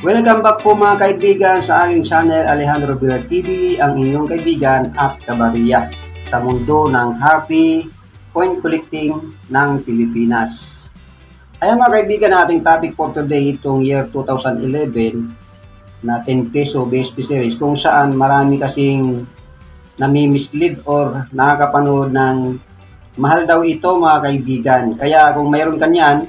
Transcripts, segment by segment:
Welcome back po mga kaibigan sa aking channel Alejandro Villar TV, ang inyong kaibigan at kabariya sa mundo ng happy coin collecting ng Pilipinas. Ayan mga kaibigan, ating topic for today itong year 2011 na 10 peso BSP series, kung saan marami kasing nami-mislead or nakakapanood ng mahal daw ito mga kaibigan. Kaya kung mayroon kanyan,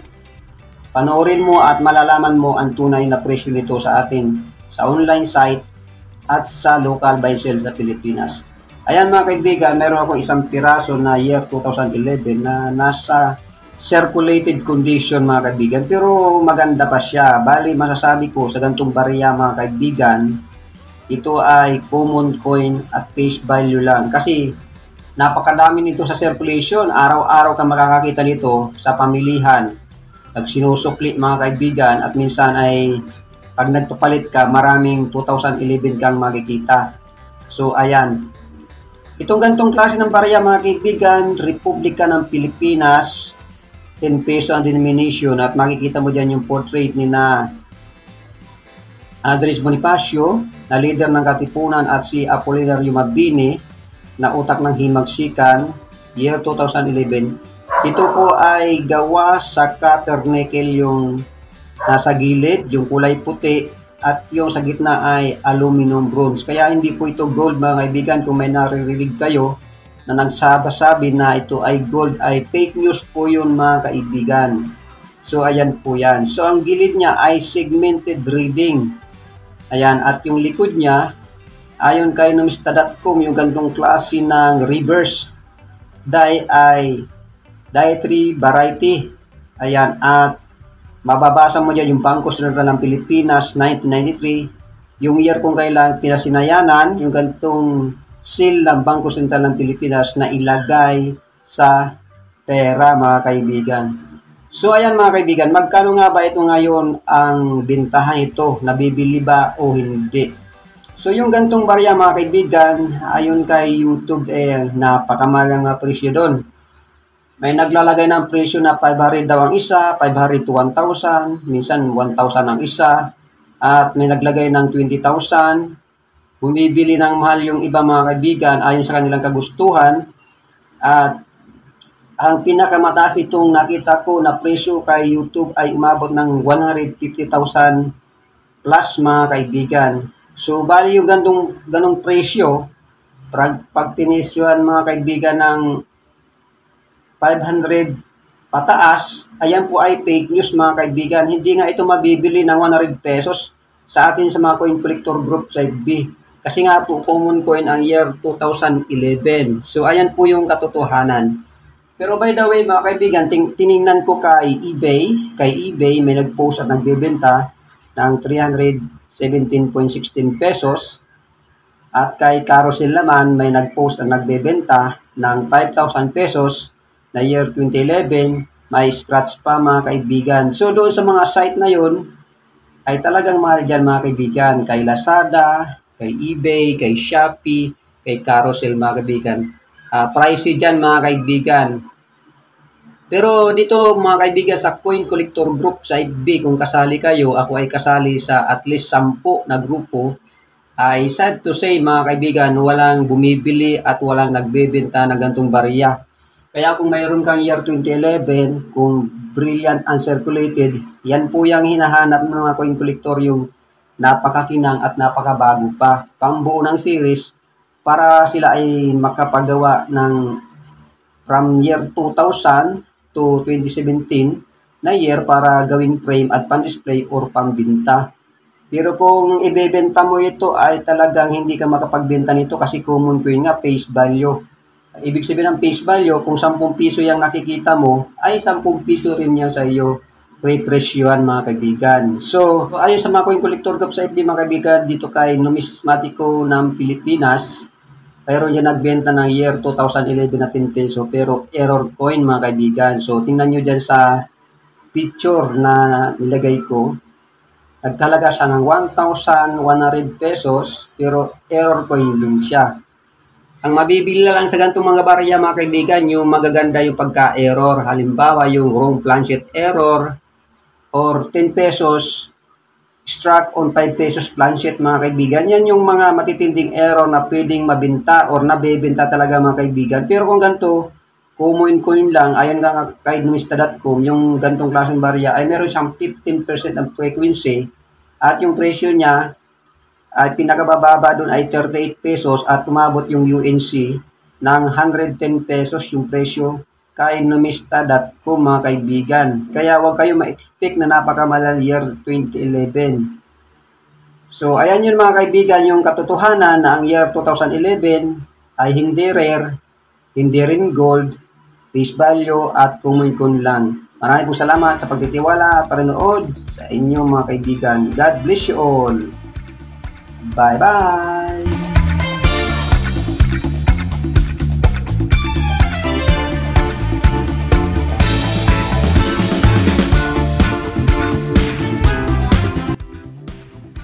panoorin mo at malalaman mo ang tunay na presyo nito sa atin sa online site at sa local buy sell sa Pilipinas. Ayan mga kaibigan, meron akong isang piraso na year 2011 na nasa circulated condition mga kaibigan, pero maganda pa siya. Bali masasabi ko sa gantong barya mga kaibigan, ito ay common coin at face value lang kasi napakadami nito sa circulation. Araw-araw ka makakakita nito sa pamilihan. Nagsinusukli mga kaibigan at minsan ay pag nagpapalit ka, maraming 2011 kang makikita. So ayan, itong gantong klase ng barya mga kaibigan, Republika ng Pilipinas, 10 peso ang denomination, at makikita mo dyan yung portrait ni na Andres Bonifacio na leader ng Katipunan at si Apolinario Mabini na utak ng himagsikan, year 2011. Ito po ay gawa sa copper nickel, yung nasa gilid, yung kulay puti, at yung sa gitna ay aluminum bronze. Kaya hindi po ito gold mga kaibigan. Kung may naririnig kayo na nagsasabi na ito ay gold, ay fake news po yun mga kaibigan. So ayan po yan. So ang gilid niya ay segmented reading. Ayan, at yung likod niya, ayon kay numista.com, yung gantong klase ng reverse die ay dietary variety. Ayan, at mababasa mo dyan yung Bangko Sentral ng Pilipinas 1993, yung year kung kailan pinasinayanan yung gantong seal ng Bangko Sentral ng Pilipinas na ilagay sa pera mga kaibigan. So ayan mga kaibigan, magkano nga ba ito ngayon ang bintahan ito? Nabibili ba o hindi? So yung gantong barya mga kaibigan, ayon kay YouTube, napakamahal nga presyo doon. May naglalagay ng presyo na 500 daw ang isa, 500 to 1,000, minsan 1,000 ang isa, at may naglagay ng 20,000. Bumibili ng mahal yung iba mga kaibigan ayon sa kanilang kagustuhan. At ang pinakamataas nitong nakita ko na presyo kay YouTube ay umabot ng 150,000 plus mga kaibigan. So bali yung ganong presyo, pag pinisyohan mga kaibigan ng 500 pataas, ayan po ay fake news mga kaibigan. Hindi nga ito mabibili ng 100 pesos sa atin sa mga coin collector group sa FB. Kasi nga po common coin ang year 2011. So ayan po yung katotohanan. Pero by the way mga kaibigan, tiningnan ko kay eBay. Kay eBay may nag-post at nagbebenta ng 317.16 pesos. At kay Carousel naman may nag-post at nagbebenta ng 5,000 pesos na year 2011, may scratch pa mga kaibigan. So doon sa mga site na yun, ay talagang mahal dyan mga kaibigan. Kay Lazada, kay eBay, kay Shopee, kay Carousel mga kaibigan. Pricey dyan mga kaibigan. Pero dito mga kaibigan sa Coin Collector Group sa FB, kung kasali kayo, ako ay kasali sa at least 10 na grupo, ay sad to say mga kaibigan, walang bumibili at walang nagbebenta ng gantong barya. Kaya kung mayroon kang year 2011, kung brilliant uncirculated, yan po yung hinahanap ng mga coin collector, yung napakakinang at napakabago pa. Pambuo ng series para sila ay makapagawa ng from year 2000 to 2017 na year para gawing frame at pan-display or pambinta. Pero kung ibebenta mo ito ay talagang hindi ka makapagbenta nito kasi common coin nga, face value. Ibig sabihin ng face value, kung 10 piso yung nakikita mo, ay 10 piso rin yan sa iyo represyohan mga kaibigan. So, ayon sa mga coin collector group sa FB mga kaibigan, dito kay Numismatico ng Pilipinas, mayroon yan nagbenta ng year 2011 na 10 peso, pero error coin mga kaibigan. So, tingnan nyo dyan sa picture na nilagay ko, nagkalaga siya ng 1,100 pesos, pero error coin din siya. Ang mabibili lang sa ganitong mga barya mga kaibigan, yung magaganda yung pagka-error. Halimbawa yung wrong planchet error or 10 pesos struck on 5 pesos planchet mga kaibigan. Yan yung mga matitinding error na pwedeng mabenta or nabebenta talaga mga kaibigan. Pero kung ganito, coin lang, ayon nga kay numista.com, yung gantong klaseng barya ay meron siyang 15% ang frequency at yung presyo niya ay pinakabababa doon ay 38 pesos at umabot yung UNC ng 110 pesos yung presyo kay numista.com mga kaibigan. Kaya huwag kayo ma-expect na napakamalal year 2011. So, ayan yun mga kaibigan, yung katotohanan na ang year 2011 ay hindi rare, hindi rin gold, face value at coin lang. Maraming po salamat sa pagtitiwala at panonood sa inyong mga kaibigan. God bless you all. Bye-bye!